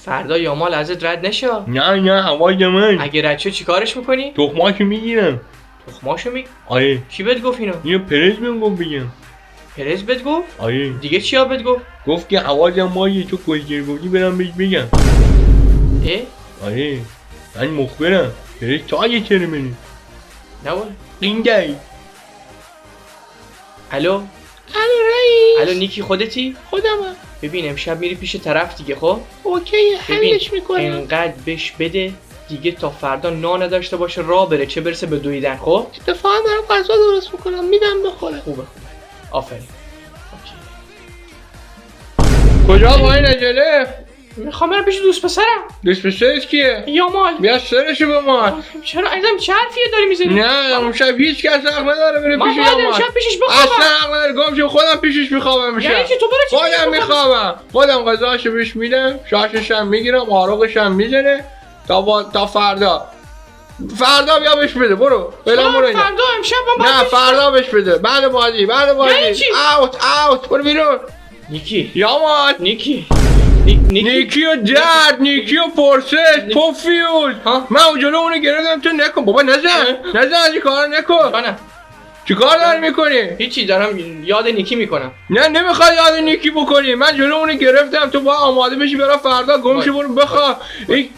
فردا یامال ازت رد نشه. نه حواج من. اگه رد شد چیکارش میکنی؟ تخماشو میگیرم. تخماشو آره. کی بهت گفت اینو؟ اینو پرز بهم گفت بگم. پرز بهت گفت؟ آره. دیگه چیا بهت گفت؟ گفت که حواجم مایه تو کشگیر گفتی برم بهش بگم. اه؟ آره. من مخبرم. پرز تایه چرا منی؟ نه والا. قینگه. الو رئیس. الو نیکی خودتی؟ خودمم. ببین امشب میری پیش طرف دیگه خب؟ اوکی ببین حلش میکنم. انقدر بهش بده دیگه تا فردا نان نداشته باشه راه بره چه برسه به دویدن خب؟ اتفاقا دارم غذا درست میکنم میدم بخوره. خوبه آفرین. اوکی. کجا با این عجله؟ میخوام برم پیش دوست پسرم. دوست پسرت کیه؟ یامال. بیا سرشو بمال. چرا عزیزم چه حرفیه داری میزنی؟ نه اون شب هیچ کس حق نداره بره من پیش باید یامال. امشب پیشش اصلا بخوابم. حق نداره گم شو خودم پیشش میخوابم یعنی میشم. چی تو برو چی خودم پیشش میخوابم. خودم غذاشو بهش میدم شاششم میگیرم آروغشم میزنه تا فردا بیا بهش بده برو بلا برو اینا. فردا امشب من نه فردا بهش بده بعد بازی یعنی چی؟ اوت برو بیرون. نیکی یامان نیکی نیکی و درد نیکی و پرسش پوفیوز ها؟ من اون جلو اونو گرفتم تو نکن بابا نزن این کارا نکن. نه چی کار داری میکنی؟ هیچی دارم یاد نیکی میکنم. نه نمیخوای یاد نیکی بکنی من جلو اونو گرفتم تو باید آماده بشی برای فردا گم شو برو بخواب. این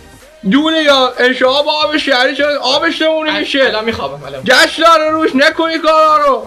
دونه یا انشاء با آب شهری چرا آبش نمونه میشه الان میخوابم جشن داره روش نکنی کارا رو.